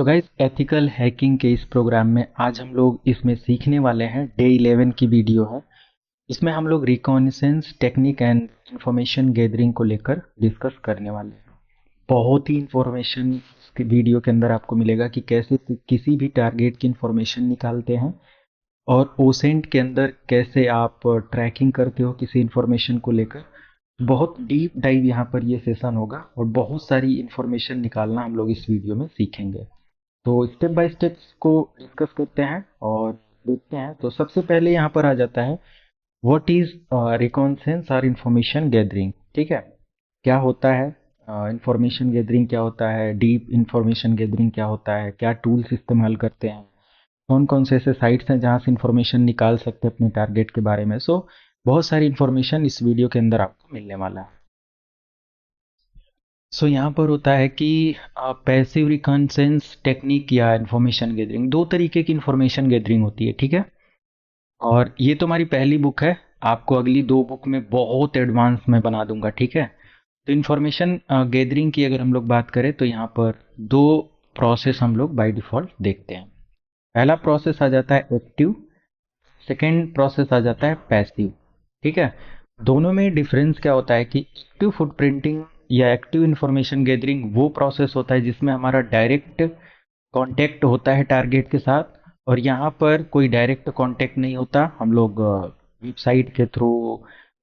So guys, ethical hacking के इस programme में आज हम लोग इसमें सीखने वाले हैं। डे 11 की वीडियो है। इसमें हम लोग recognisance technique and information gathering को लेकर डिस्कस करने वाले हैं। बहुत ही इंफॉर्मेशन वीडियो के अंदर आपको मिलेगा कि कैसे किसी भी टारगेट की इंफॉर्मेशन निकालते हैं और ओसेंट के अंदर कैसे आप ट्रैकिंग करते हो किसी इंफॉर्मेशन को लेकर। बहुत डीप डाइव यहाँ पर ये सेशन होगा और बहुत सारी इंफॉर्मेशन निकालना हम लोग इस वीडियो में सीखेंगे। तो स्टेप बाय स्टेप को डिस्कस करते हैं और देखते हैं। तो सबसे पहले यहाँ पर आ जाता है व्हाट इज रिकॉन्सेंस और इंफॉर्मेशन गैदरिंग। ठीक है, क्या होता है इंफॉर्मेशन गैदरिंग, क्या होता है डीप इंफॉर्मेशन गैदरिंग, क्या होता है, क्या टूल्स इस्तेमाल करते हैं, कौन कौन से ऐसे साइट्स हैं जहाँ से इंफॉर्मेशन निकाल सकते हैं अपने टारगेट के बारे में। सो बहुत सारी इंफॉर्मेशन इस वीडियो के अंदर आपको मिलने वाला है। सो यहाँ पर होता है कि पैसिव रिकॉन्सेंस टेक्निक या इंफॉर्मेशन गैदरिंग, दो तरीके की इंफॉर्मेशन गैदरिंग होती है। ठीक है, और ये तो हमारी पहली बुक है। आपको अगली दो बुक में बहुत एडवांस में बना दूंगा। ठीक है, तो इंफॉर्मेशन गैदरिंग की अगर हम लोग बात करें तो यहाँ पर दो प्रोसेस हम लोग बाय डिफ़ॉल्ट देखते हैं। पहला प्रोसेस आ जाता है एक्टिव, सेकेंड प्रोसेस आ जाता है पैसिव। ठीक है, दोनों में डिफरेंस क्या होता है कि एक्टिव फुटप्रिंटिंग या एक्टिव इंफॉर्मेशन गैदरिंग वो प्रोसेस होता है जिसमें हमारा डायरेक्ट कांटेक्ट होता है टारगेट के साथ, और यहाँ पर कोई डायरेक्ट कांटेक्ट नहीं होता। हम लोग वेबसाइट के थ्रू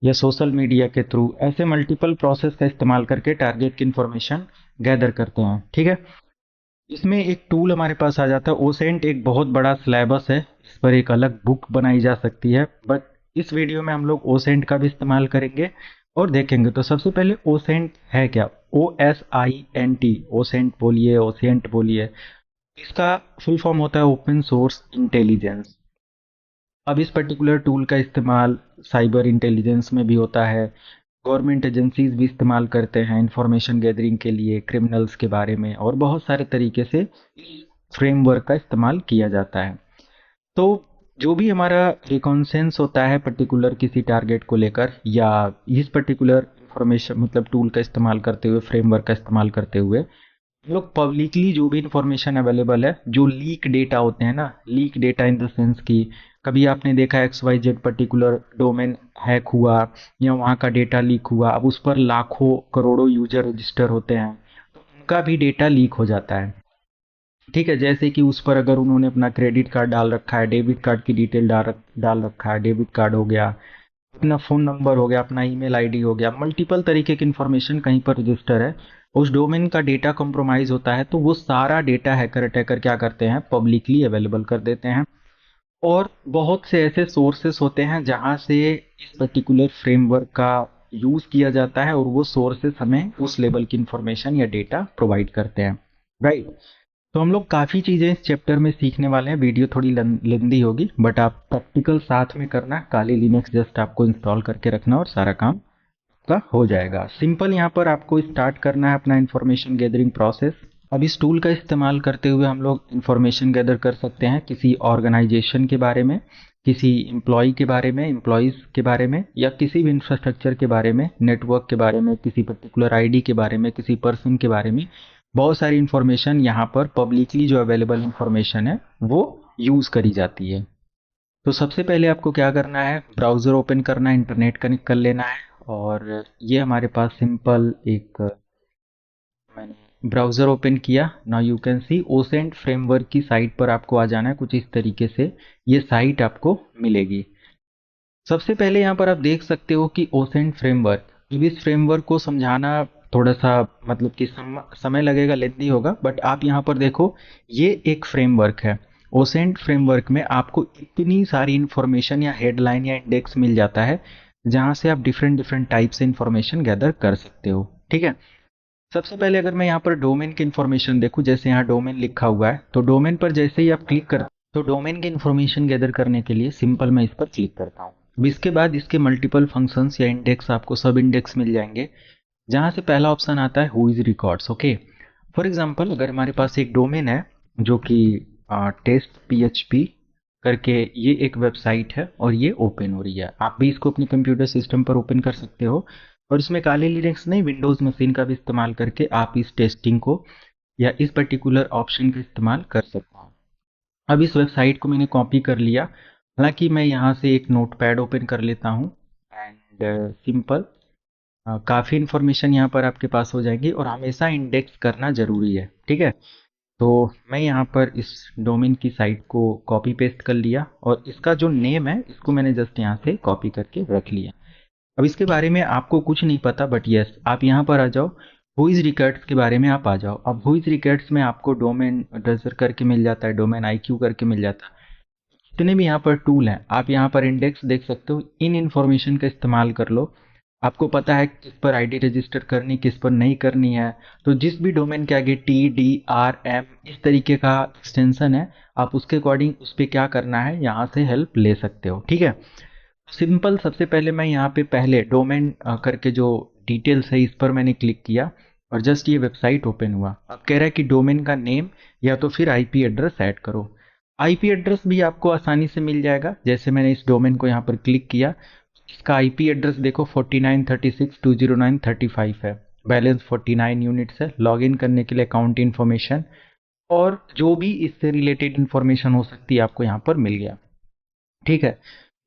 या सोशल मीडिया के थ्रू ऐसे मल्टीपल प्रोसेस का इस्तेमाल करके टारगेट की इंफॉर्मेशन गैदर करते हैं। ठीक है, इसमें एक टूल हमारे पास आ जाता है ओसेंट। एक बहुत बड़ा सिलेबस है, इस पर एक अलग बुक बनाई जा सकती है, बट इस वीडियो में हम लोग ओसेंट का भी इस्तेमाल करेंगे और देखेंगे। तो सबसे पहले ओसेंट है क्या? OSINT, ओसेंट बोलिए, ओसेंट बोलिए। इसका फुल फॉर्म होता है ओपन सोर्स इंटेलिजेंस। अब इस पर्टिकुलर टूल का इस्तेमाल साइबर इंटेलिजेंस में भी होता है। गवर्नमेंट एजेंसीज भी इस्तेमाल करते हैं इंफॉर्मेशन गैदरिंग के लिए, क्रिमिनल्स के बारे में, और बहुत सारे तरीके से फ्रेमवर्क का इस्तेमाल किया जाता है। तो जो भी हमारा रिकॉन्सेंस होता है पर्टिकुलर किसी टारगेट को लेकर, या इस पर्टिकुलर इंफॉर्मेशन मतलब टूल का इस्तेमाल करते हुए, फ्रेमवर्क का इस्तेमाल करते हुए, हम लोग पब्लिकली जो भी इंफॉर्मेशन अवेलेबल है, जो लीक डेटा होते हैं ना, leak data in the sense की कभी आपने देखा XYZ पर्टिकुलर डोमेन हैक हुआ या वहाँ का डेटा लीक हुआ, अब उस पर लाखों करोड़ों यूजर रजिस्टर होते हैं, तो उनका भी डेटा लीक हो जाता है। ठीक है, जैसे कि उस पर अगर उन्होंने अपना क्रेडिट कार्ड डाल रखा है, डेबिट कार्ड की डिटेल डाल रखा है, डेबिट कार्ड हो गया, अपना फ़ोन नंबर हो गया, अपना ईमेल आईडी हो गया, मल्टीपल तरीके की इन्फॉर्मेशन कहीं पर रजिस्टर है, उस डोमेन का डेटा कंप्रोमाइज़ होता है, तो वो सारा डेटा हैकर अटैकर क्या करते हैं, पब्लिकली अवेलेबल कर देते हैं। और बहुत से ऐसे सोर्सेस होते हैं जहाँ से इस पर्टिकुलर फ्रेमवर्क का यूज़ किया जाता है, और वो सोर्सेस हमें उस लेवल की इंफॉर्मेशन या डेटा प्रोवाइड करते हैं। राइट, तो हम लोग काफ़ी चीज़ें इस चैप्टर में सीखने वाले हैं। वीडियो थोड़ी लेंदी होगी, बट आप प्रैक्टिकल साथ में करना। काली लिनक्स जस्ट आपको इंस्टॉल करके रखना और सारा काम का हो जाएगा। सिंपल यहाँ पर आपको स्टार्ट करना है अपना इंफॉर्मेशन गैदरिंग प्रोसेस। अब इस टूल का इस्तेमाल करते हुए हम लोग इंफॉर्मेशन गैदर कर सकते हैं किसी ऑर्गेनाइजेशन के बारे में, किसी एम्प्लॉय के बारे में, एम्प्लॉयज़ के बारे में, या किसी भी इंफ्रास्ट्रक्चर के बारे में, नेटवर्क के बारे में, किसी पर्टिकुलर आईडी के बारे में, किसी पर्सन के बारे में। बहुत सारी इंफॉर्मेशन यहाँ पर पब्लिकली जो अवेलेबल इंफॉर्मेशन है वो यूज़ करी जाती है। तो सबसे पहले आपको क्या करना है, ब्राउज़र ओपन करना है, इंटरनेट कनेक्ट कर लेना है, और ये हमारे पास सिंपल एक मैंने ब्राउज़र ओपन किया। Now you can C OSINT framework की साइट पर आपको आ जाना है। कुछ इस तरीके से ये साइट आपको मिलेगी। सबसे पहले यहाँ पर आप देख सकते हो कि ओसेंट फ्रेमवर्क, अब इस फ्रेमवर्क को समझाना थोड़ा सा मतलब कि समय लगेगा, लेंदी होगा, बट आप यहाँ पर देखो, ये एक फ्रेमवर्क है। ओसेंट फ्रेमवर्क में आपको इतनी सारी इंफॉर्मेशन या हेडलाइन या इंडेक्स मिल जाता है जहाँ से आप डिफरेंट डिफरेंट टाइप से इंफॉर्मेशन गैदर कर सकते हो। ठीक है, सबसे पहले अगर मैं यहाँ पर डोमेन की इंफॉर्मेशन देखूँ, जैसे यहाँ डोमेन लिखा हुआ है, तो डोमेन पर जैसे ही आप क्लिक करते तो डोमेन की इंफॉर्मेशन गैदर करने के लिए सिंपल मैं इस पर क्लिक करता हूँ। अब इसके बाद इसके मल्टीपल फंक्शंस या इंडेक्स, आपको सब इंडेक्स मिल जाएंगे, जहाँ से पहला ऑप्शन आता है who is records. Okay, for example अगर हमारे पास एक डोमेन है जो कि टेस्ट PHP करके ये एक वेबसाइट है और ये ओपन हो रही है, आप भी इसको अपने कंप्यूटर सिस्टम पर ओपन कर सकते हो, और इसमें काली लिनक्स नहीं, विंडोज़ मशीन का भी इस्तेमाल करके आप इस टेस्टिंग को या इस पर्टिकुलर ऑप्शन का इस्तेमाल कर सकता हूँ। अब इस वेबसाइट को मैंने कॉपी कर लिया। हालांकि मैं यहाँ से एक नोटपैड ओपन कर लेता हूँ एंड सिंपल काफ़ी इन्फॉर्मेशन यहाँ पर आपके पास हो जाएगी और हमेशा इंडेक्स करना ज़रूरी है, ठीक है। तो मैं यहाँ पर इस डोमेन की साइट को कॉपी पेस्ट कर लिया और इसका जो नेम है इसको मैंने जस्ट यहाँ से कॉपी करके रख लिया। अब इसके बारे में आपको कुछ नहीं पता, बट यस आप यहाँ पर आ जाओ, हुइज रिकॉर्ड्स के बारे में आप आ जाओ। अब हुइज रिकॉर्ड्स में आपको डोमेन एड्रेसर करके मिल जाता है, डोमेन आईक्यू करके मिल जाता है। जितने भी यहाँ पर टूल हैं आप यहाँ पर इंडेक्स देख सकते हो, इन इन्फॉर्मेशन का इस्तेमाल कर लो। आपको पता है किस पर आईडी रजिस्टर करनी, किस पर नहीं करनी है। तो जिस भी डोमेन के आगे TDRM इस तरीके का एक्सटेंशन है, आप उसके अकॉर्डिंग उस पर क्या करना है यहाँ से हेल्प ले सकते हो, ठीक है। सिंपल सबसे पहले मैं यहाँ पे पहले डोमेन करके जो डिटेल्स है इस पर मैंने क्लिक किया और जस्ट ये वेबसाइट ओपन हुआ। अब कह रहा है कि डोमेन का नेम या तो फिर आईपी एड्रेस ऐड करो। आईपी एड्रेस भी आपको आसानी से मिल जाएगा। जैसे मैंने इस डोमेन को यहाँ पर क्लिक किया, इसका आईपी एड्रेस देखो 4936.209.35 है। बैलेंस 49 यूनिट्स है। लॉगिन करने के लिए अकाउंट इन्फॉर्मेशन और जो भी इससे रिलेटेड इन्फॉर्मेशन हो सकती है आपको यहाँ पर मिल गया, ठीक है।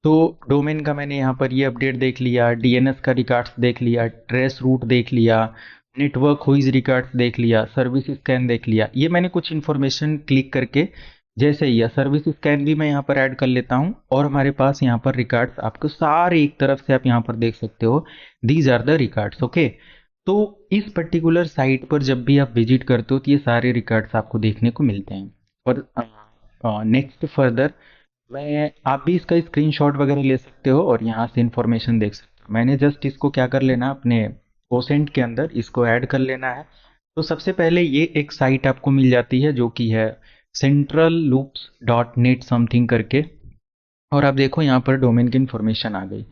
तो डोमेन का मैंने यहाँ पर ये अपडेट देख लिया, डीएनएस का रिकॉर्ड्स देख लिया, ट्रेस रूट देख लिया, नेटवर्क हुईज रिकॉर्ड्स देख लिया, सर्विस स्कैन देख लिया। ये मैंने कुछ इन्फॉर्मेशन क्लिक करके जैसे ही सर्विस स्कैन भी मैं यहाँ पर ऐड कर लेता हूँ और हमारे पास यहाँ पर रिकॉर्ड्स आपको सारे एक तरफ से आप यहाँ पर देख सकते हो। These are the records, okay. तो इस पर्टिकुलर साइट पर जब भी आप विजिट करते हो तो ये सारे रिकॉर्ड्स आपको देखने को मिलते हैं। और नेक्स्ट फर्दर मैं आप भी इसका स्क्रीनशॉट वगैरह ले सकते हो और यहाँ से इंफॉर्मेशन देख सकते हो। मैंने जस्ट इसको क्या कर लेना, अपने कोसेंट के अंदर इसको ऐड कर लेना है। तो सबसे पहले ये एक साइट आपको मिल जाती है जो कि है centralloops.net समथिंग करके। और आप देखो यहाँ पर डोमेन की इंफॉर्मेशन आ गई।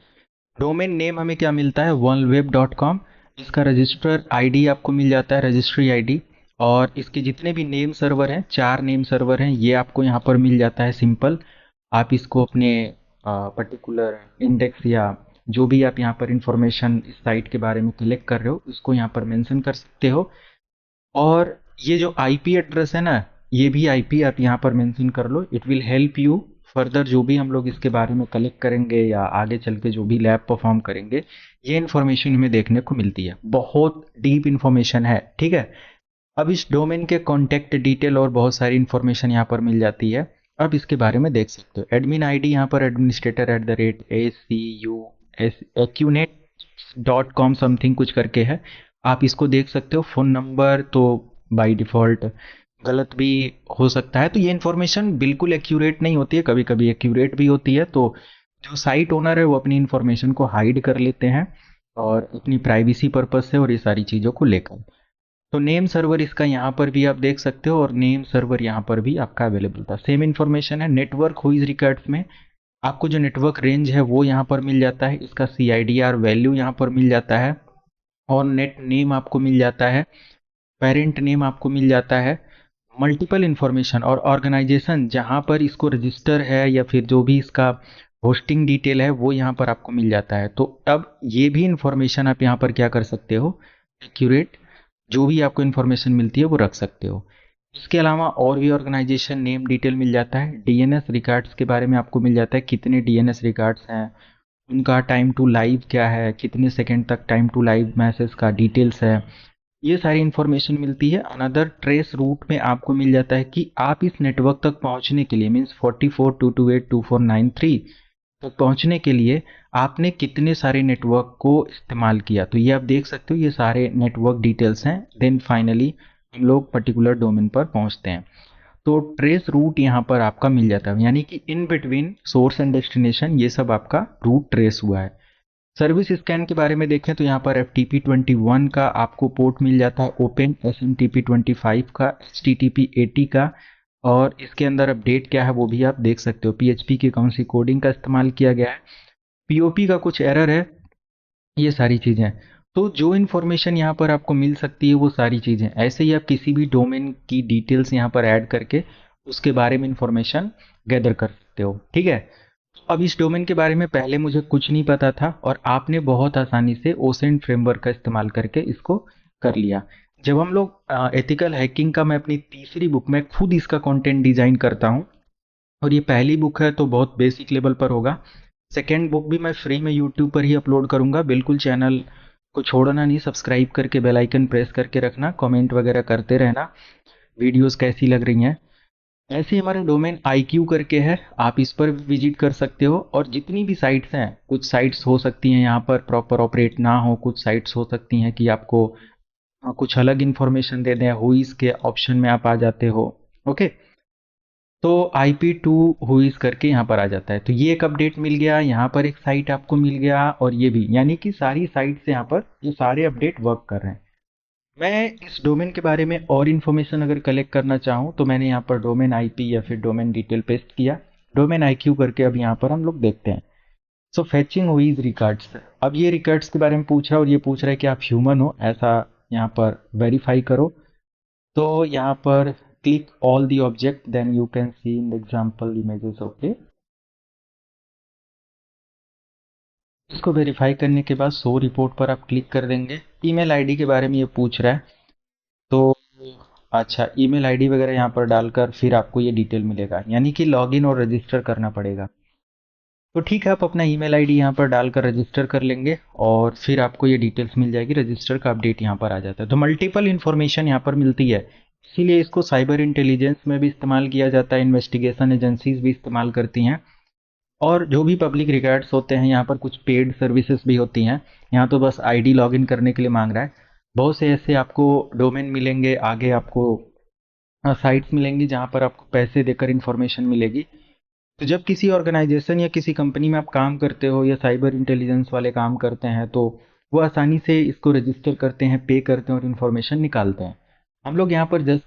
डोमेन नेम हमें क्या मिलता है, worldweb.com। इसका रजिस्टर आईडी आपको मिल जाता है, रजिस्ट्री आईडी। और इसके जितने भी नेम सर्वर हैं, 4 नेम सर्वर हैं, ये आपको यहाँ पर मिल जाता है सिंपल। आप इसको अपने पर्टिकुलर इंडेक्स या जो भी आप यहाँ पर इंफॉर्मेशन इस साइट के बारे में कलेक्ट कर रहे हो उसको यहाँ पर मेंशन कर सकते हो। और ये जो आईपी एड्रेस है ना, ये भी आईपी आप यहाँ पर मेंशन कर लो। It will help you further जो भी हम लोग इसके बारे में कलेक्ट करेंगे या आगे चल के जो भी लैब परफॉर्म करेंगे, ये इन्फॉर्मेशन हमें देखने को मिलती है। बहुत डीप इन्फॉर्मेशन है, ठीक है। अब इस डोमेन के कॉन्टैक्ट डिटेल और बहुत सारी इन्फॉर्मेशन यहाँ पर मिल जाती है। अब इसके बारे में देख सकते हो। एडमिन आईडी यहाँ पर administrator@acunet.com समथिंग कुछ करके है, आप इसको देख सकते हो। फ़ोन नंबर तो बाय डिफ़ॉल्ट गलत भी हो सकता है, तो ये इन्फॉर्मेशन बिल्कुल एक्यूरेट नहीं होती है, कभी कभी एक्यूरेट भी होती है। तो जो साइट ओनर है वो अपनी इन्फॉर्मेशन को हाइड कर लेते हैं और अपनी प्राइवेसी पर्पज से और ये सारी चीज़ों को लेकर। तो नेम सर्वर इसका यहाँ पर भी आप देख सकते हो और नेम सर्वर यहाँ पर भी आपका अवेलेबल था। सेम इन्फॉर्मेशन है। नेटवर्क हुईज रिकॉर्ड्स में आपको जो नेटवर्क रेंज है वो यहाँ पर मिल जाता है, इसका CIDR वैल्यू यहाँ पर मिल जाता है और नेट नेम आपको मिल जाता है, पेरेंट नेम आपको मिल जाता है, मल्टीपल इन्फॉर्मेशन और ऑर्गेनाइजेशन जहाँ पर इसको रजिस्टर है या फिर जो भी इसका होस्टिंग डिटेल है वो यहाँ पर आपको मिल जाता है। तो अब ये भी इन्फॉर्मेशन आप यहाँ पर क्या कर सकते हो, एक्यूरेट जो भी आपको इन्फॉर्मेशन मिलती है वो रख सकते हो। इसके अलावा और भी ऑर्गेनाइजेशन नेम डिटेल मिल जाता है। डीएनएस रिकॉर्ड्स के बारे में आपको मिल जाता है, कितने डीएनएस रिकॉर्ड्स हैं, उनका टाइम टू लाइव क्या है, कितने सेकंड तक टाइम टू लाइव मैसेज का डिटेल्स है, ये सारी इन्फॉर्मेशन मिलती है। अनदर ट्रेस रूट में आपको मिल जाता है कि आप इस नेटवर्क तक पहुंचने के लिए मीन्स 4422822493 तक पहुंचने के लिए आपने कितने सारे नेटवर्क को इस्तेमाल किया। तो ये आप देख सकते हो, ये सारे नेटवर्क डिटेल्स हैं। देन फाइनली हम लोग पर्टिकुलर डोमेन पर पहुंचते हैं। तो ट्रेस रूट यहाँ पर आपका मिल जाता है, यानी कि in between source and destination ये सब आपका रूट ट्रेस हुआ है। सर्विस स्कैन के बारे में देखें तो यहाँ पर FTP21 का आपको पोर्ट मिल जाता है, ओपन SMTP25 का, HTTP80 का। और इसके अंदर अपडेट क्या है वो भी आप देख सकते हो। PHP की कौन सी कोडिंग का इस्तेमाल किया गया है, POP का कुछ एरर है, ये सारी चीज़ें। तो जो इन्फॉर्मेशन यहाँ पर आपको मिल सकती है वो सारी चीज़ें, ऐसे ही आप किसी भी डोमेन की डिटेल्स यहाँ पर ऐड करके उसके बारे में इन्फॉर्मेशन गैदर कर सकते हो, ठीक है। अब इस डोमेन के बारे में पहले मुझे कुछ नहीं पता था और आपने बहुत आसानी से ओसेंट फ्रेमवर्क का इस्तेमाल करके इसको कर लिया। जब हम लोग एथिकल हैकिंग का, मैं अपनी तीसरी बुक में खुद इसका कंटेंट डिजाइन करता हूँ, और ये पहली बुक है तो बहुत बेसिक लेवल पर होगा। सेकेंड बुक भी मैं फ्री में यूट्यूब पर ही अपलोड करूंगा। बिल्कुल चैनल को छोड़ना नहीं, सब्सक्राइब करके बेल आइकन प्रेस करके रखना, कमेंट वगैरह करते रहना, वीडियोस कैसी लग रही हैं। ऐसे ही हमारा डोमेन IQ करके है, आप इस पर विजिट कर सकते हो। और जितनी भी साइट्स हैं, कुछ साइट्स हो सकती हैं यहाँ पर प्रॉपर ऑपरेट ना हो, कुछ साइट्स हो सकती हैं कि आपको कुछ अलग इन्फॉर्मेशन दे दें, हुईज के ऑप्शन में आप आ जाते हो। ओके, तो IP2 हुईज करके यहाँ पर आ जाता है। तो ये एक अपडेट मिल गया, यहाँ पर एक साइट आपको मिल गया, और ये भी, यानी कि सारी साइट्स यहाँ पर ये सारे अपडेट वर्क कर रहे हैं। मैं इस डोमेन के बारे में और इन्फॉर्मेशन अगर कलेक्ट करना चाहूँ तो मैंने यहाँ पर डोमेन IP या फिर डोमेन डिटेल पेस्ट किया, डोमेन IQ करके। अब यहाँ पर हम लोग देखते हैं। सो फेचिंग हुईज रिकॉर्ड्स, अब ये रिकॉर्ड्स के बारे में पूछ रहा है, और ये पूछ रहा है कि आप ह्यूमन हो, ऐसा यहाँ पर वेरीफाई करो। तो यहाँ पर click all the object then you can see in the example images. Okay, इसको वेरीफाई करने के बाद शो रिपोर्ट पर आप क्लिक कर देंगे। ईमेल आईडी के बारे में ये पूछ रहा है, तो अच्छा, ईमेल आईडी वगैरह यहाँ पर डालकर फिर आपको ये डिटेल मिलेगा, यानी कि लॉगिन और रजिस्टर करना पड़ेगा। तो ठीक है, आप अपना ईमेल आईडी यहाँ पर डालकर रजिस्टर कर लेंगे, और फिर आपको ये डिटेल्स मिल जाएगी। रजिस्टर का अपडेट यहाँ पर आ जाता है। तो मल्टीपल इन्फॉर्मेशन यहाँ पर मिलती है, इसीलिए इसको साइबर इंटेलिजेंस में भी इस्तेमाल किया जाता है, इन्वेस्टिगेशन एजेंसीज भी इस्तेमाल करती हैं। और जो भी पब्लिक रिकॉर्ड्स होते हैं, यहाँ पर कुछ पेड सर्विसेज भी होती हैं। यहाँ तो बस आईडी लॉगिन करने के लिए मांग रहा है। बहुत से ऐसे आपको डोमेन मिलेंगे, आगे आपको साइट्स मिलेंगी जहाँ पर आपको पैसे देकर इन्फॉर्मेशन मिलेगी। तो जब किसी ऑर्गेनाइजेशन या किसी कंपनी में आप काम करते हो, या साइबर इंटेलिजेंस वाले काम करते हैं, तो वो आसानी से इसको रजिस्टर करते हैं, पे करते हैं और इन्फॉर्मेशन निकालते हैं। हम लोग यहाँ पर जस्ट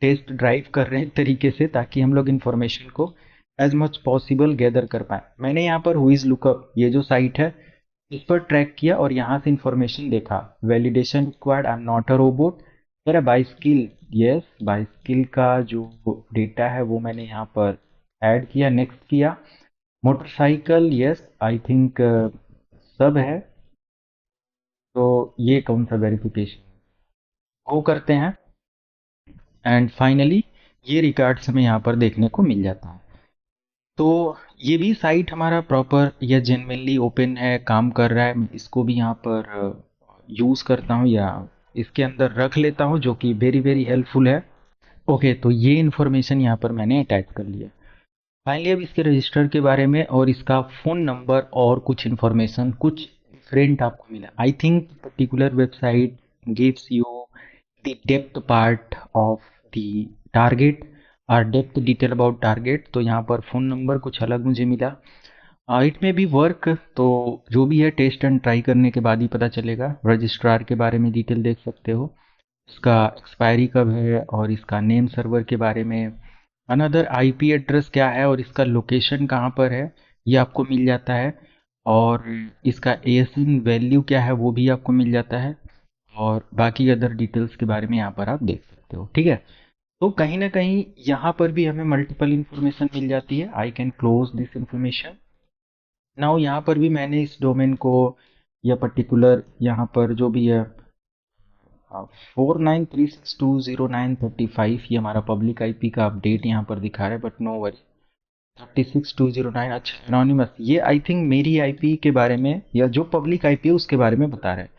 टेस्ट ड्राइव कर रहे हैं एक तरीके से, ताकि हम लोग इन्फॉर्मेशन को एज मच पॉसिबल गैदर कर पाए। मैंने यहाँ पर हुईज लुकअप, ये जो साइट है, इस पर ट्रैक किया और यहाँ से इन्फॉर्मेशन देखा। Validation required, I am not a robot. मेरा बाइस्किल, यस, बाइस्किल का जो डेटा है वो मैंने यहाँ पर ऐड किया, नेक्स्ट किया। मोटरसाइकिल, यस, आई थिंक सब है। तो ये कौन सा वेरिफिकेशन, वो करते हैं। एंड फाइनली ये रिकॉर्ड्स हमें यहाँ पर देखने को मिल जाता है। तो ये भी साइट हमारा प्रॉपर या जेन्युइनली ओपन है, काम कर रहा है। मैं इसको भी यहाँ पर यूज़ करता हूँ, या इसके अंदर रख लेता हूँ, जो कि वेरी वेरी हेल्पफुल है। ओके, तो ये इन्फॉर्मेशन यहाँ पर मैंने अटैच कर लिया। फाइनली अब इसके रजिस्टर के बारे में और इसका फ़ोन नंबर और कुछ इन्फॉर्मेशन कुछ डिफरेंट आपको मिला। I think particular website gives you the depth part of the target, और डेप्थ डिटेल अबाउट टारगेट। तो यहाँ पर फ़ोन नंबर कुछ अलग मुझे मिला। इट में भी वर्क, तो जो भी है टेस्ट एंड ट्राई करने के बाद ही पता चलेगा। रजिस्ट्रार के बारे में डिटेल देख सकते हो, इसका एक्सपायरी कब है, और इसका नेम सर्वर के बारे में, अनदर IP एड्रेस क्या है, और इसका लोकेशन कहाँ पर है, ये आपको मिल जाता है। और इसका ASIN वैल्यू क्या है वो भी आपको मिल जाता है। और बाकी अदर डिटेल्स के बारे में यहाँ पर आप देख सकते हो। ठीक है, तो कहीं ना कहीं यहाँ पर भी हमें मल्टीपल इन्फॉर्मेशन मिल जाती है। I can close this information now. यहाँ पर भी मैंने इस डोमेन को, या पर्टिकुलर यहाँ पर जो भी है 49362095, ये हमारा पब्लिक IP का अपडेट यहाँ पर दिखा रहा है, बट नो वरी। 36209, अच्छा एनोनिमस, ये आई थिंक मेरी IP के बारे में, या जो पब्लिक IP है उसके बारे में बता रहा है।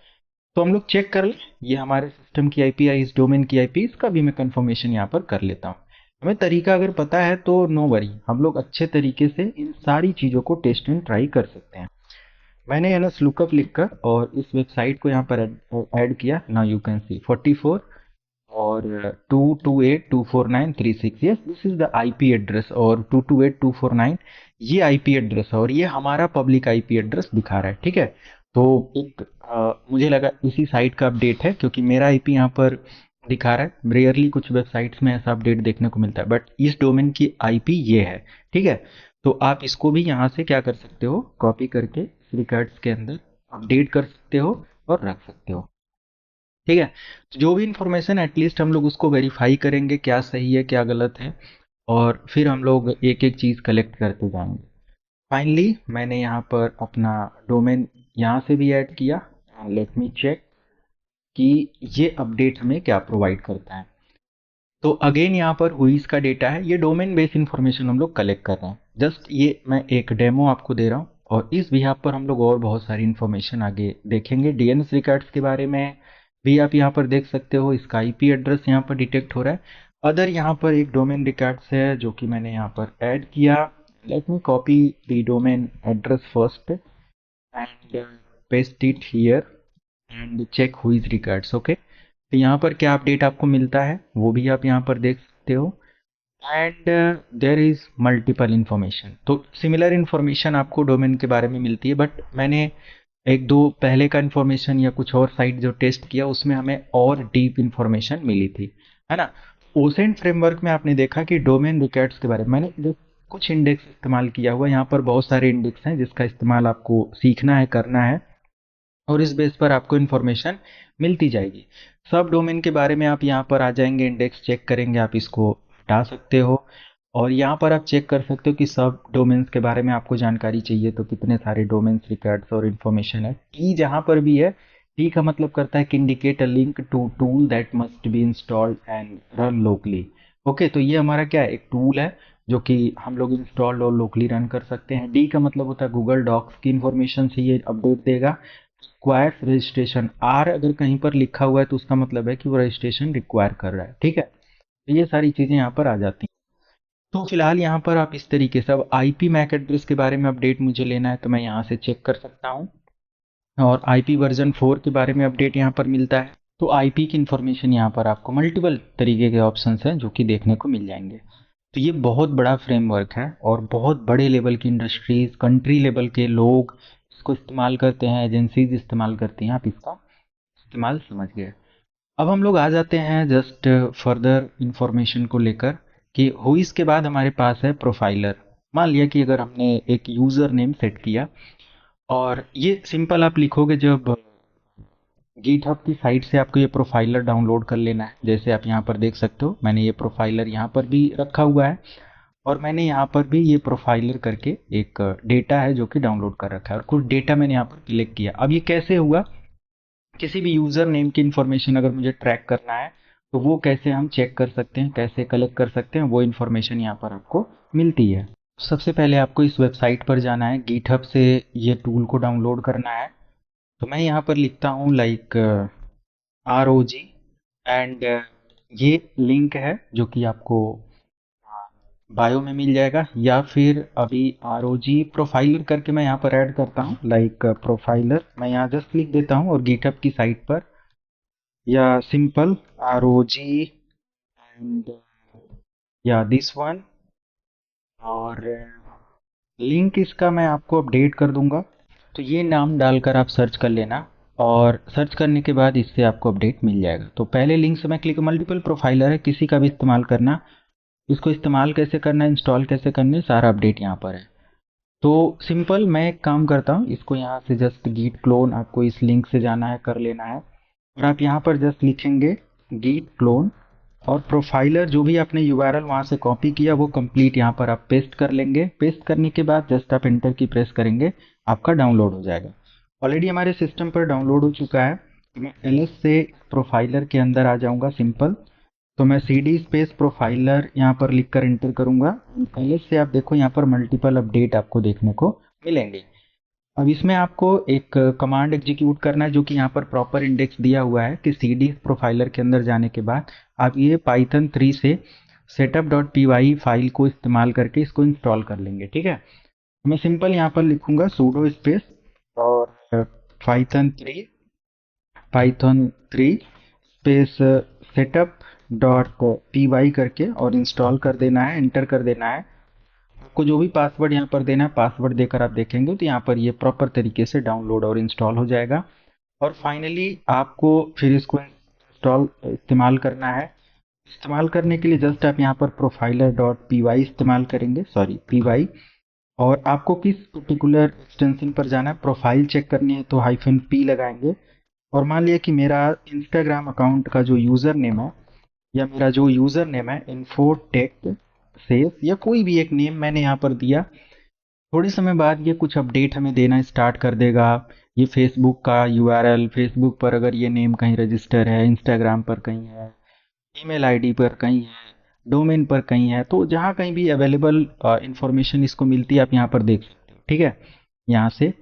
तो हम लोग चेक कर लें, ये हमारे सिस्टम की IP है, इस डोमेन की IP, इसका भी मैं कंफर्मेशन यहाँ पर कर लेता हूँ। हमें तरीका अगर पता है तो नो वरी, हम लोग अच्छे तरीके से इन सारी चीज़ों को टेस्ट एंड ट्राई कर सकते हैं। मैंने एनएस लुकअप लिखकर और इस वेबसाइट को यहाँ पर ऐड किया। नाउ यू कैन सी 44 और 228.249.36, yes this is the IP address, और 228.249 ये IP एड्रेस है, और ये हमारा पब्लिक IP एड्रेस दिखा रहा है। ठीक है, तो एक मुझे लगा इसी साइट का अपडेट है, क्योंकि मेरा IP यहाँ पर दिखा रहा है। रेयरली कुछ वेबसाइट्स में ऐसा अपडेट देखने को मिलता है, बट इस डोमेन की IP ये है। ठीक है, तो आप इसको भी यहाँ से क्या कर सकते हो, कॉपी करके रिकॉर्ड्स के अंदर अपडेट कर सकते हो और रख सकते हो। ठीक है, तो जो भी इंफॉर्मेशन एटलीस्ट हम लोग उसको वेरीफाई करेंगे, क्या सही है क्या गलत है, और फिर हम लोग एक एक चीज़ कलेक्ट करते जाएंगे। फाइनली मैंने यहाँ पर अपना डोमेन यहाँ से भी ऐड किया। लेट मी चेक, कि ये अपडेट हमें क्या प्रोवाइड करता है। तो अगेन यहाँ पर हुईज का डेटा है, ये डोमेन बेस्ड इन्फॉर्मेशन हम लोग कलेक्ट कर रहे हैं। जस्ट ये मैं एक डेमो आपको दे रहा हूँ, और इस बिहाफ पर हम लोग और बहुत सारी इन्फॉर्मेशन आगे देखेंगे। डीएनएस रिकॉर्ड्स के बारे में भी आप यहाँ पर देख सकते हो, इसका आईपी एड्रेस यहाँ पर डिटेक्ट हो रहा है। अदर यहाँ पर एक डोमेन रिकॉर्ड्स है जो कि मैंने यहाँ पर ऐड किया। Let me copy the domain address first and paste it here and check हुईज रिकॉर्ड्स। ओके, तो यहाँ पर क्या अपडेट आपको मिलता है वो भी आप यहाँ पर देख सकते हो। And there is multiple information, तो सिमिलर इंफॉर्मेशन आपको डोमेन के बारे में मिलती है, बट मैंने एक दो पहले का इंफॉर्मेशन या कुछ और साइट जो टेस्ट किया उसमें हमें और डीप इंफॉर्मेशन मिली थी, है ना। ओसेंट फ्रेमवर्क में आपने देखा कि डोमेन रिकॉर्ड्स के बारे में मैंने जो कुछ इंडेक्स इस्तेमाल किया हुआ, यहाँ पर बहुत सारे इंडेक्स हैं जिसका इस्तेमाल आपको सीखना है, करना है, और इस बेस पर आपको इन्फॉर्मेशन मिलती जाएगी। सब डोमेन के बारे में आप यहाँ पर आ जाएंगे, इंडेक्स चेक करेंगे, आप इसको हटा सकते हो, और यहाँ पर आप चेक कर सकते हो कि सब डोमेन्स के बारे में आपको जानकारी चाहिए तो कितने सारे डोमेन्स रिकॉर्ड्स और इन्फॉर्मेशन है। टी जहाँ पर भी है, टी का मतलब करता है कि indicate a link to tool that must be installed and run locally. Okay, तो ये हमारा क्या है, एक टूल है जो कि हम लोग इंस्टॉल्ड और लोकली रन कर सकते हैं। डी का मतलब होता है गूगल डॉक्स की इन्फॉर्मेशन से ये अपडेट देगा। रिक्वायर्स रजिस्ट्रेशन, आर अगर कहीं पर लिखा हुआ है तो उसका मतलब है कि वो रजिस्ट्रेशन रिक्वायर कर रहा है, ठीक है। तो ये सारी चीज़ें यहाँ पर आ जाती हैं। तो फिलहाल यहाँ पर आप इस तरीके से, अब आईपी मैक एड्रेस के बारे में अपडेट मुझे लेना है तो मैं यहाँ से चेक कर सकता हूँ, और आईपी वर्जन 4 के बारे में अपडेट यहाँ पर मिलता है। तो आईपी की इन्फॉर्मेशन यहाँ पर आपको मल्टीपल तरीके के ऑप्शंस हैं जो कि देखने को मिल जाएंगे। तो ये बहुत बड़ा फ्रेमवर्क है, और बहुत बड़े लेवल की इंडस्ट्रीज, कंट्री लेवल के लोग इसको इस्तेमाल करते हैं, एजेंसीज इस्तेमाल करती हैं, आप इसका इस्तेमाल समझ गए। अब हम लोग आ जाते हैं जस्ट फर्दर इंफॉर्मेशन को लेकर कि हुईस के बाद हमारे पास है प्रोफाइलर। मान लिया कि अगर हमने एक यूज़र नेम सेट किया, और ये सिंपल आप लिखोगे, जब गिटहब की साइट से आपको ये प्रोफाइलर डाउनलोड कर लेना है। जैसे आप यहाँ पर देख सकते हो, मैंने ये प्रोफाइलर यहाँ पर भी रखा हुआ है, और मैंने यहाँ पर भी ये प्रोफाइलर करके एक डेटा है जो कि डाउनलोड कर रखा है, और कुछ डेटा मैंने यहाँ पर क्लिक किया। अब ये कैसे हुआ, किसी भी यूज़र नेम की इन्फॉर्मेशन अगर मुझे ट्रैक करना है तो वो कैसे हम चेक कर सकते हैं, कैसे कलेक्ट कर सकते हैं, वो इन्फॉर्मेशन यहाँ पर आपको मिलती है। सबसे पहले आपको इस वेबसाइट पर जाना है, गिटहब से ये टूल को डाउनलोड करना है। तो मैं यहाँ पर लिखता हूँ लाइक ROG, एंड ये लिंक है जो कि आपको बायो में मिल जाएगा, या फिर अभी ROG प्रोफाइलर करके मैं यहाँ पर ऐड करता हूँ, लाइक प्रोफाइलर मैं यहाँ जस्ट लिख देता हूँ, और गिटहब की साइट पर, या सिंपल ROG एंड या दिस वन, और लिंक इसका मैं आपको अपडेट कर दूंगा। तो ये नाम डालकर आप सर्च कर लेना, और सर्च करने के बाद इससे आपको अपडेट मिल जाएगा। तो पहले लिंक से मैं क्लिक, मल्टीपल प्रोफाइलर है, किसी का भी इस्तेमाल करना, इसको इस्तेमाल कैसे करना, इंस्टॉल कैसे करने, सारा अपडेट यहाँ पर है। तो सिंपल मैं एक काम करता हूँ, इसको यहाँ से जस्ट git क्लोन, आपको इस लिंक से जाना है, कर लेना है, और आप यहाँ पर जस्ट लिखेंगे git क्लोन, और प्रोफाइलर जो भी आपने यूआरएल वहाँ से कॉपी किया वो कंप्लीट यहाँ पर आप पेस्ट कर लेंगे। पेस्ट करने के बाद जस्ट आप एंटर की प्रेस करेंगे, आपका डाउनलोड हो जाएगा। ऑलरेडी हमारे सिस्टम पर डाउनलोड हो चुका है। तो मैं ls से प्रोफाइलर के अंदर आ जाऊँगा सिंपल, तो मैं cd स्पेस प्रोफाइलर यहाँ पर लिख कर इंटर करूँगा। पहले से आप देखो यहाँ पर मल्टीपल अपडेट आपको देखने को मिलेंगे। अब इसमें आपको एक कमांड एग्जीक्यूट करना है जो कि यहाँ पर प्रॉपर इंडेक्स दिया हुआ है कि cd प्रोफाइलर के अंदर जाने के बाद आप ये पाइथन 3 से setup.py फाइल को इस्तेमाल करके इसको इंस्टॉल कर लेंगे, ठीक है। मैं सिंपल यहाँ पर लिखूंगा sudo स्पेस और python 3 स्पेस setup.py करके, और इंस्टॉल कर देना है, एंटर कर देना है। आपको जो भी पासवर्ड यहाँ पर देना है, पासवर्ड देकर आप देखेंगे तो यहाँ पर ये प्रॉपर तरीके से डाउनलोड और इंस्टॉल हो जाएगा। और फाइनली आपको फिर इसको इंस्टॉल इस्तेमाल करना है। इस्तेमाल करने के लिए जस्ट आप यहाँ पर profiler.py इस्तेमाल करेंगे, सॉरी py, और आपको किस पर्टिकुलर एक्सटेंशन पर जाना है, प्रोफाइल चेक करनी है तो -p लगाएंगे। और मान लिया कि मेरा इंस्टाग्राम अकाउंट का जो यूज़र नेम है, या मेरा जो यूज़र नेम है इन्फोटेक सेस, या कोई भी एक नेम मैंने यहाँ पर दिया। थोड़े समय बाद ये कुछ अपडेट हमें देना स्टार्ट कर देगा, ये फेसबुक का यूआरएल, फेसबुक पर अगर ये नेम कहीं रजिस्टर है, इंस्टाग्राम पर कहीं है, ईमेल आईडी पर कहीं है, डोमेन पर कहीं है, तो जहाँ कहीं भी अवेलेबल इंफॉर्मेशन इसको मिलती है आप यहाँ पर देख सकते हो। ठीक है, यहाँ से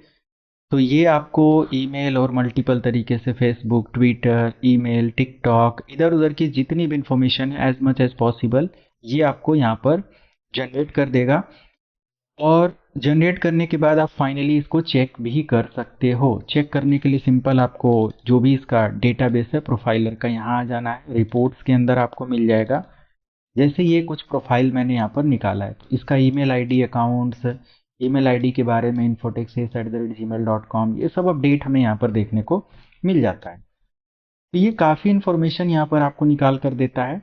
तो ये आपको ईमेल और मल्टीपल तरीके से फेसबुक, ट्विटर, ईमेल, टिकटॉक, इधर उधर की जितनी भी इंफॉर्मेशन है एज मच एज पॉसिबल ये आपको यहाँ पर जनरेट कर देगा। और जनरेट करने के बाद आप फाइनली इसको चेक भी कर सकते हो। चेक करने के लिए सिंपल आपको जो भी इसका डेटाबेस है प्रोफाइलर का, यहाँ आ जाना है, रिपोर्ट्स के अंदर आपको मिल जाएगा। जैसे ये कुछ प्रोफाइल मैंने यहाँ पर निकाला है, तो इसका email ID, accounts, email ID के बारे में infotexes@gmail.com, ये सब अपडेट हमें यहाँ पर देखने को मिल जाता है। तो ये काफ़ी इन्फॉर्मेशन यहाँ पर आपको निकाल कर देता है।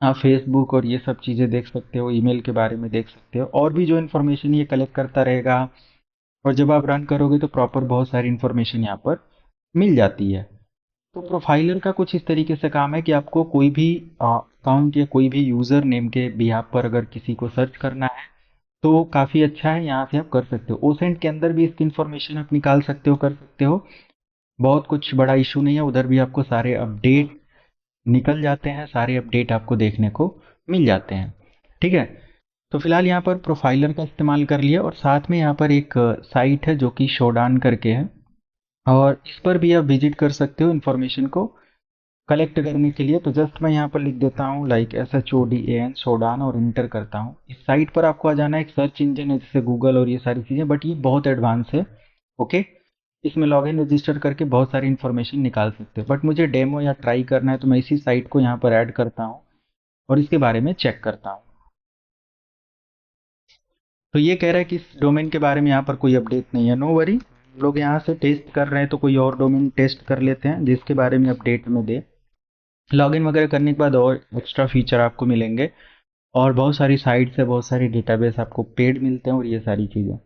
आप फेसबुक और ये सब चीज़ें देख सकते हो, ईमेल के बारे में देख सकते हो, और भी जो इन्फॉर्मेशन ये कलेक्ट करता रहेगा। और जब आप रन करोगे तो प्रॉपर बहुत सारी इन्फॉर्मेशन यहाँ पर मिल जाती है। तो प्रोफाइलर का कुछ इस तरीके से काम है कि आपको कोई भी अकाउंट या कोई भी यूज़र नेम के बिहाफ पर अगर किसी को सर्च करना है तो काफ़ी अच्छा है, यहाँ से आप कर सकते हो। ओसेंट के अंदर भी इसकी इन्फॉर्मेशन आप निकाल सकते हो, कर सकते हो। बहुत कुछ बड़ा इशू नहीं है, उधर भी आपको सारे अपडेट निकल जाते हैं, सारे अपडेट आपको देखने को मिल जाते हैं। ठीक है, तो फिलहाल यहाँ पर प्रोफाइलर का इस्तेमाल कर लिया, और साथ में यहाँ पर एक साइट है जो कि शोडान करके है, और इस पर भी आप विजिट कर सकते हो इन्फॉर्मेशन को कलेक्ट करने के लिए। तो जस्ट मैं यहाँ पर लिख देता हूँ लाइक SHODAN शोडान और इंटर करता हूँ। इस साइट पर आपको आ जाना है। एक सर्च इंजन है जैसे गूगल और ये सारी चीज़ें, बट ये बहुत एडवांस है। ओके, इसमें लॉगिन रजिस्टर करके बहुत सारी इन्फॉर्मेशन निकाल सकते हो, बट मुझे डेमो या ट्राई करना है तो मैं इसी साइट को यहाँ पर ऐड करता हूँ और इसके बारे में चेक करता हूँ। तो ये कह रहा है कि इस डोमेन के बारे में यहाँ पर कोई अपडेट नहीं है। नो वरी, लोग यहाँ से टेस्ट कर रहे हैं तो कोई और डोमेन टेस्ट कर लेते हैं जिसके बारे में अपडेट में दे। लॉगिन वगैरह करने के बाद और एक्स्ट्रा फीचर आपको मिलेंगे, और बहुत सारी साइट्स है, बहुत सारी डेटाबेस आपको पेड मिलते हैं और ये सारी चीज़ें।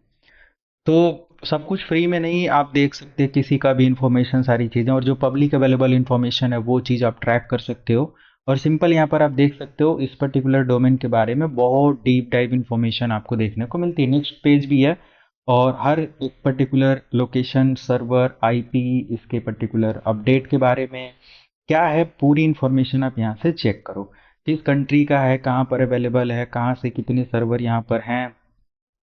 तो सब कुछ फ्री में नहीं, आप देख सकते हैं किसी का भी इंफॉर्मेशन, सारी चीज़ें, और जो पब्लिक अवेलेबल इंफॉर्मेशन है वो चीज़ आप ट्रैक कर सकते हो। और सिंपल यहाँ पर आप देख सकते हो इस पर्टिकुलर डोमेन के बारे में बहुत डीप डाइव इंफॉर्मेशन आपको देखने को मिलती है। नेक्स्ट पेज भी है, और हर एक पर्टिकुलर लोकेशन, सर्वर, आईपी, इसके पर्टिकुलर अपडेट के बारे में क्या है, पूरी इंफॉर्मेशन आप यहाँ से चेक करो। किस कंट्री का है, कहाँ पर अवेलेबल है, कहाँ से कितने सर्वर यहाँ पर हैं,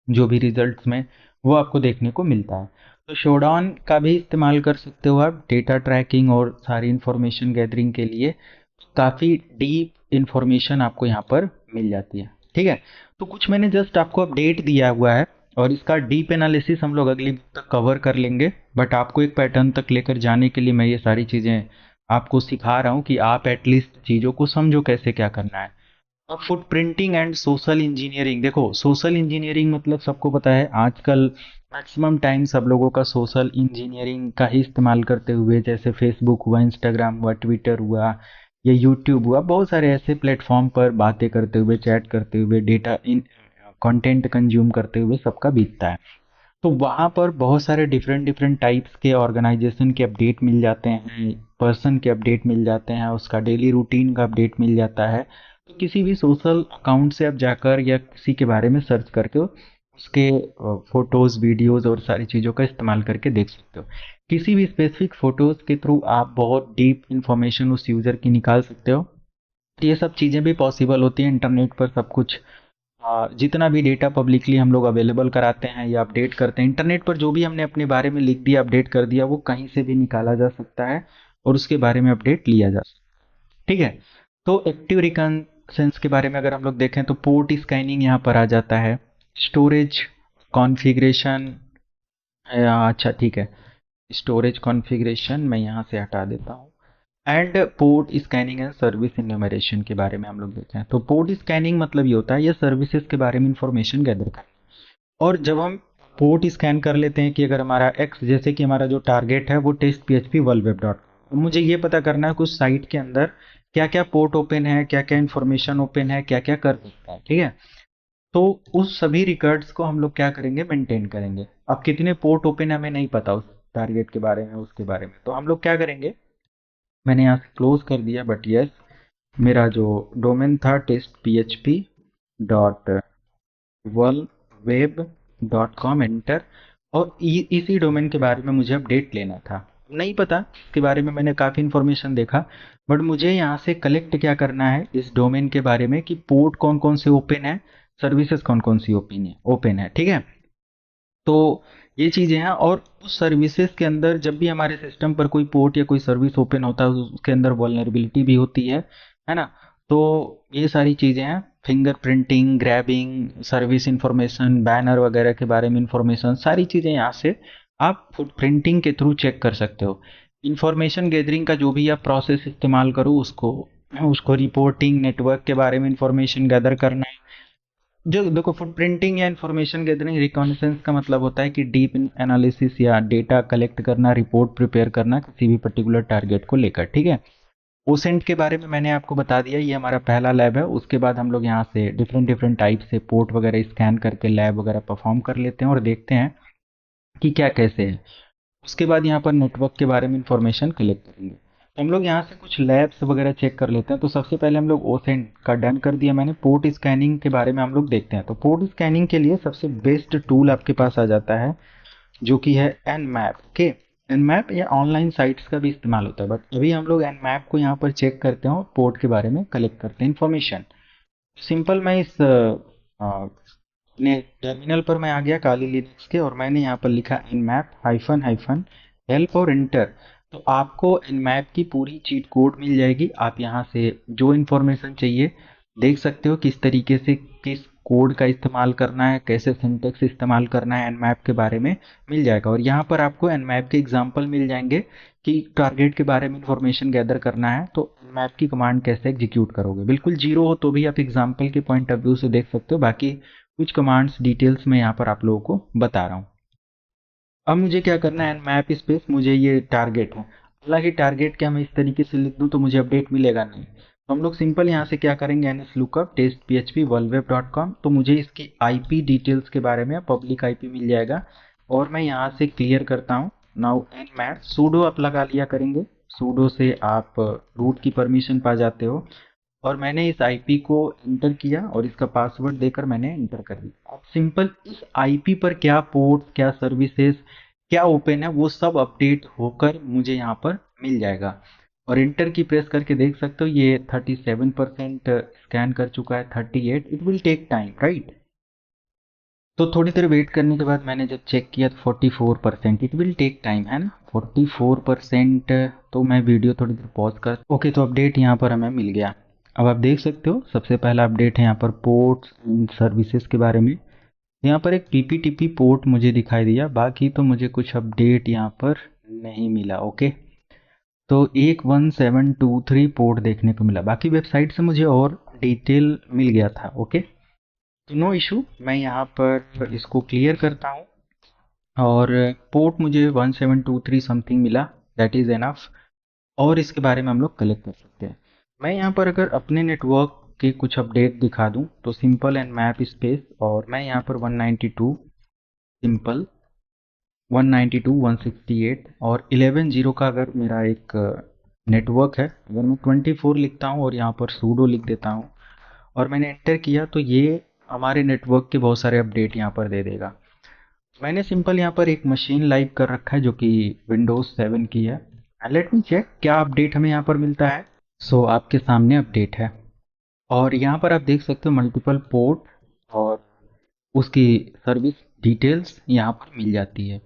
जो भी रिजल्ट्स में वो आपको देखने को मिलता है। तो शोडाउन का भी इस्तेमाल कर सकते हो आप डेटा ट्रैकिंग और सारी इंफॉर्मेशन गैदरिंग के लिए। काफ़ी डीप इंफॉर्मेशन आपको यहाँ पर मिल जाती है। ठीक है, तो कुछ मैंने जस्ट आपको अपडेट दिया हुआ है, और इसका डीप एनालिसिस हम लोग अगली बुक तक कवर कर लेंगे। बट आपको एक पैटर्न तक लेकर जाने के लिए मैं ये सारी चीज़ें आपको सिखा रहा हूँ कि आप एटलीस्ट चीज़ों को समझो कैसे क्या करना है। अब foot printing and social engineering, देखो सोशल इंजीनियरिंग मतलब सबको पता है आजकल मैक्सिमम टाइम सब लोगों का सोशल इंजीनियरिंग का ही इस्तेमाल करते हुए, जैसे फेसबुक हुआ, इंस्टाग्राम हुआ, ट्विटर हुआ या यूट्यूब हुआ, बहुत सारे ऐसे प्लेटफॉर्म पर बातें करते हुए, चैट करते हुए, डेटा इन कंटेंट कंज्यूम करते हुए सबका बीतता है। तो वहाँ पर बहुत सारे डिफरेंट डिफरेंट टाइप्स के ऑर्गेनाइजेशन के अपडेट मिल जाते हैं, पर्सन के अपडेट मिल जाते हैं, उसका डेली रूटीन का अपडेट मिल जाता है। तो किसी भी सोशल अकाउंट से आप जाकर या किसी के बारे में सर्च करके उसके फोटोज़, वीडियोज़ और सारी चीज़ों का इस्तेमाल करके देख सकते हो। किसी भी स्पेसिफिक फ़ोटोज़ के थ्रू आप बहुत डीप इंफॉर्मेशन उस यूज़र की निकाल सकते हो। तो ये सब चीज़ें भी पॉसिबल होती हैं इंटरनेट पर। सब कुछ जितना भी डेटा पब्लिकली हम लोग अवेलेबल कराते हैं या अपडेट करते हैं इंटरनेट पर, जो भी हमने अपने बारे में लिख दिया, अपडेट कर दिया, वो कहीं से भी निकाला जा सकता है और उसके बारे में अपडेट लिया जा सकता है। ठीक है, तो एक्टिव रिकॉन्सेंस के बारे में अगर हम लोग देखें तो पोर्ट स्कैनिंग यहाँ पर आ जाता है। स्टोरेज कॉन्फ़िगरेशन, अच्छा ठीक है, स्टोरेज कॉन्फ़िगरेशन मैं यहाँ से हटा देता हूँ। And port scanning and service enumeration के बारे में हम लोग देखें तो पोर्ट स्कैनिंग मतलब ये होता है ये सर्विसेज के बारे में इंफॉर्मेशन गैदर करना। और जब हम पोर्ट स्कैन कर लेते हैं कि अगर हमारा एक्स, जैसे कि हमारा जो टारगेट है वो test PHP world web dot, मुझे ये पता करना है कि उस साइट के अंदर क्या क्या पोर्ट ओपन है, क्या क्या इन्फॉर्मेशन ओपन है, क्या क्या कर सकता है। ठीक है, तो उस सभी रिकॉर्ड्स को हम लोग क्या करेंगे, मेंटेन करेंगे। अब कितने पोर्ट ओपन है हमें नहीं पता उस टारगेट के बारे में, उसके बारे में, तो हम लोग क्या करेंगे, मैंने यहाँ से क्लोज कर दिया, बट यस मेरा जो डोमेन था test PHP dot world web dot com, enter. और इसी डोमेन के बारे में मुझे अपडेट लेना था। नहीं पता इसके बारे में, मैंने काफ़ी इन्फॉर्मेशन देखा, बट मुझे यहाँ से कलेक्ट क्या करना है इस डोमेन के बारे में कि पोर्ट कौन कौन से ओपन है, सर्विसेज कौन कौन सी ओपन है, ठीक है। तो ये चीज़ें हैं, और उस सर्विसेज के अंदर जब भी हमारे सिस्टम पर कोई पोर्ट या कोई सर्विस ओपन होता है उसके अंदर वल्नरेबिलिटी भी होती है ना। तो ये सारी चीज़ें हैं, fingerprinting, grabbing, service information, banner वगैरह के बारे में इंफॉर्मेशन, सारी चीज़ें यहाँ से आप फुटप्रिंटिंग के थ्रू चेक कर सकते हो। इंफॉर्मेशन गैदरिंग का जो भी आप प्रोसेस इस्तेमाल करो उसको उसको रिपोर्टिंग, नेटवर्क के बारे में इंफॉर्मेशन गैदर करना है। जो देखो, फुटप्रिंटिंग या इंफॉर्मेशन गैदरिंग रिकॉग्निसेंस का मतलब होता है कि डीप एनालिसिस या डेटा कलेक्ट करना, रिपोर्ट प्रिपेयर करना किसी भी पर्टिकुलर टारगेट को लेकर, ठीक है। ओसेंट के बारे में मैंने आपको बता दिया, ये हमारा पहला लैब है। उसके बाद हम लोग यहाँ से डिफरेंट डिफरेंट टाइप से पोर्ट वगैरह स्कैन करके लैब वगैरह परफॉर्म कर लेते हैं और देखते हैं कि क्या कैसे है। उसके बाद यहाँ पर नेटवर्क के बारे में इंफॉर्मेशन कलेक्ट करेंगे। तो हम लोग यहाँ से कुछ लैब्स वगैरह चेक कर लेते हैं। तो सबसे पहले हम लोग ओसेंट का डन कर दिया मैंने। पोर्ट स्कैनिंग के बारे में हम लोग देखते हैं। तो पोर्ट स्कैनिंग के लिए सबसे बेस्ट टूल आपके पास आ जाता है, जो कि है एनमैप के। एनमैप या ऑनलाइन साइट्स का भी इस्तेमाल होता है, बट अभी हम लोग एनमैप को यहाँ पर चेक करते हैं और पोर्ट के बारे में कलेक्ट करते हैं इन्फॉर्मेशन। सिंपल, मैं इस अपने टर्मिनल पर मैं आ गया काली लिनक्स के, और मैंने यहाँ पर लिखा nmap हाइफन हाइफन हेल्प और इंटर। तो आपको nmap की पूरी चीट कोड मिल जाएगी। आप यहाँ से जो इन्फॉर्मेशन चाहिए देख सकते हो, किस तरीके से किस कोड का इस्तेमाल करना है, कैसे सिंटेक्स इस्तेमाल करना है, nmap के बारे में मिल जाएगा। और यहाँ पर आपको nmap के एग्जाम्पल मिल जाएंगे कि टारगेट के बारे में इंफॉर्मेशन गैदर करना है तो मैप की कमांड कैसे एग्जीक्यूट करोगे। बिल्कुल जीरो हो तो भी आप एग्जाम्पल के पॉइंट ऑफ व्यू से देख सकते हो। बाकी कुछ कमांड्स डिटेल्स में यहाँ पर आप लोगों को बता रहा हूँ। अब मुझे क्या करना है, मैप स्पेस, मुझे ये टारगेट है। हालांकि टारगेट क्या मैं इस तरीके से लिख दूँ तो मुझे अपडेट मिलेगा नहीं। तो हम लोग सिंपल यहाँ से क्या करेंगे, NS lookup test php worldweb.com। तो मुझे इसकी आईपी डिटेल्स के बारे में पब्लिक आईपी मिल जाएगा, और मैं यहाँ से क्लियर करता हूँ। नाउ nmap सूडो आप लगा लिया करेंगे। सूडो से आप रूट की परमिशन पा जाते हो। और मैंने इस आईपी को एंटर किया और इसका पासवर्ड देकर मैंने एंटर कर दिया। अब सिंपल इस आईपी पर क्या पोर्ट, क्या सर्विसेज, क्या ओपन है, वो सब अपडेट होकर मुझे यहाँ पर मिल जाएगा। और इंटर की प्रेस करके देख सकते हो ये 37% स्कैन कर चुका है, 38। It will take time, right. तो थोड़ी देर वेट करने के बाद मैंने जब चेक किया तो 44%। इट विल टेक टाइम, है ना, 44%। तो मैं वीडियो थोड़ी देर पॉज कर, ओके। तो अपडेट यहाँ पर हमें मिल गया। अब आप देख सकते हो सबसे पहला अपडेट है यहाँ पर पोर्ट्स एंड सर्विसेज के बारे में। यहाँ पर एक पीपीटीपी पोर्ट मुझे दिखाई दिया, बाकी तो मुझे कुछ अपडेट यहाँ पर नहीं मिला, ओके। तो एक 1723 पोर्ट देखने को मिला, बाकी वेबसाइट से मुझे और डिटेल मिल गया था, ओके। तो नो इशू, मैं यहाँ पर इसको क्लियर करता हूँ। और पोर्ट मुझे 1723 समथिंग मिला, दैट इज़ एनफ। और इसके बारे में हम लोग कलेक्ट कर सकते हैं। मैं यहाँ पर अगर अपने नेटवर्क के कुछ अपडेट दिखा दूँ तो सिंपल एंड मैप स्पेस, और मैं यहाँ पर 192 सिंपल 192 168 और 11 जीरो का अगर मेरा एक नेटवर्क है, अगर मैं 24 लिखता हूँ और यहाँ पर सूडो लिख देता हूँ और मैंने एंटर किया, तो ये हमारे नेटवर्क के बहुत सारे अपडेट यहाँ पर दे देगा। मैंने सिंपल यहाँ पर एक मशीन लाइव कर रखा है जो कि विंडोज 7 की है। लेट मी चेक क्या अपडेट हमें यहाँ पर मिलता है। सो आपके सामने अपडेट है, और यहाँ पर आप देख सकते हो मल्टीपल पोर्ट और उसकी सर्विस डिटेल्स यहाँ पर मिल जाती है।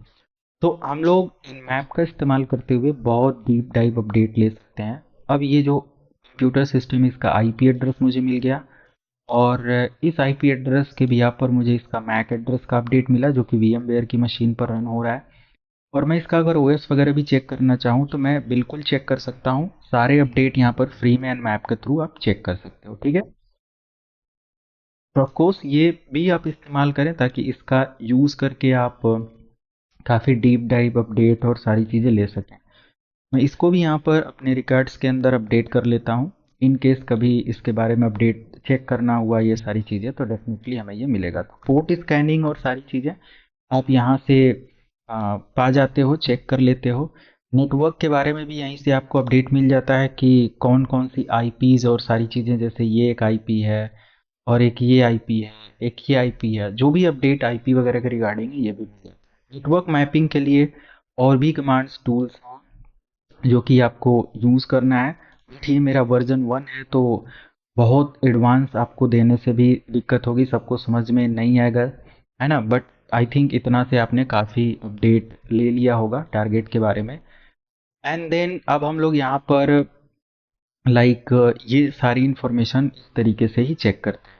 तो हम लोग इन मैप का इस्तेमाल करते हुए बहुत डीप डाइव अपडेट ले सकते हैं। अब ये जो कंप्यूटर सिस्टम है इसका आईपी एड्रेस मुझे मिल गया, और इस आईपी एड्रेस के बिहा पर मुझे इसका मैक एड्रेस का अपडेट मिला जो कि VMware की मशीन पर रन हो रहा है। और मैं इसका अगर ओएस वगैरह भी चेक करना चाहूँ तो मैं बिल्कुल चेक कर सकता हूँ। सारे अपडेट यहाँ पर फ्री में मैप के थ्रू आप चेक कर सकते हो, ठीक है। तो ऑफकोर्स ये भी आप इस्तेमाल करें ताकि इसका यूज़ करके आप काफ़ी डीप डाइव अपडेट और सारी चीज़ें ले सकें। मैं इसको भी यहाँ पर अपने रिकॉर्ड्स के अंदर अपडेट कर लेता हूँ। इन केस कभी इसके बारे में अपडेट चेक करना हुआ ये सारी चीज़ें, तो डेफिनेटली हमें ये मिलेगा। तो पोर्ट स्कैनिंग और सारी चीज़ें आप यहाँ से पा जाते हो, चेक कर लेते हो। नेटवर्क के बारे में भी यहीं से आपको अपडेट मिल जाता है कि कौन कौन सी आईपीज़ और सारी चीज़ें, जैसे ये एक आईपी है और एक ये आईपी है, एक ये आईपी है, जो भी अपडेट आईपी वगैरह के रिगार्डिंग है ये भी मिल जाता है। नेटवर्क मैपिंग के लिए और भी कमांड्स टूल्स हैं जो कि आपको यूज़ करना है। बट ये मेरा वर्जन 1 है, तो बहुत एडवांस आपको देने से भी दिक्कत होगी, सबको समझ में नहीं आएगा, है ना। बट आई थिंक इतना से आपने काफ़ी अपडेट ले लिया होगा टारगेट के बारे में। एंड देन अब हम लोग यहाँ पर लाइक ये सारी इन्फॉर्मेशन इस तरीके से ही चेक करते हैं।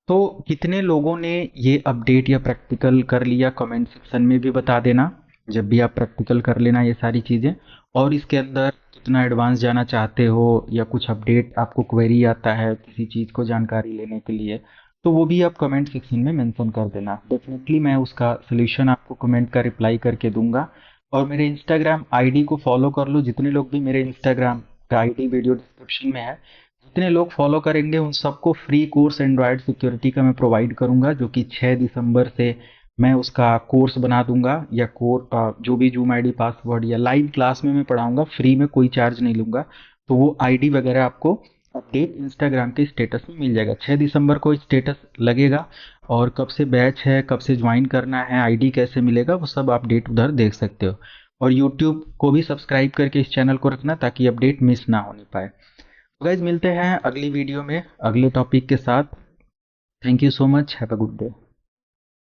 तो कितने लोगों ने ये अपडेट या प्रैक्टिकल कर लिया, कमेंट सेक्शन में भी बता देना। जब भी आप प्रैक्टिकल कर लेना ये सारी चीज़ें, और इसके अंदर कितना एडवांस जाना चाहते हो या कुछ अपडेट आपको क्वेरी आता है किसी चीज़ को जानकारी लेने के लिए, तो वो भी आप कमेंट सेक्शन में मेंशन कर देना। डेफिनेटली मैं उसका सोल्यूशन आपको कमेंट का रिप्लाई करके दूंगा। और मेरे इंस्टाग्राम आईडी को फॉलो कर लो, जितने लोग भी मेरे इंस्टाग्राम का आईडी वीडियो डिस्क्रिप्शन में है, जितने लोग फॉलो करेंगे उन सबको फ्री कोर्स एंड्रॉयड सिक्योरिटी का मैं प्रोवाइड करूंगा, जो कि 6 दिसंबर से मैं उसका कोर्स बना दूंगा, या जो भी जूम आईडी पासवर्ड या लाइव क्लास में मैं पढ़ाऊंगा, फ्री में, कोई चार्ज नहीं लूंगा। तो वो आईडी वगैरह आपको अपडेट इंस्टाग्राम के स्टेटस में मिल जाएगा। 6 दिसंबर को स्टेटस लगेगा, और कब से बैच है, कब से ज्वाइन करना है, आईडी कैसे मिलेगा, वो सब अपडेट उधर देख सकते हो। और यूट्यूब को भी सब्सक्राइब करके इस चैनल को रखना, ताकि अपडेट मिस ना होने पाए। तो गाइज मिलते हैं अगली वीडियो में अगले टॉपिक के साथ। Thank you so much, have a good day.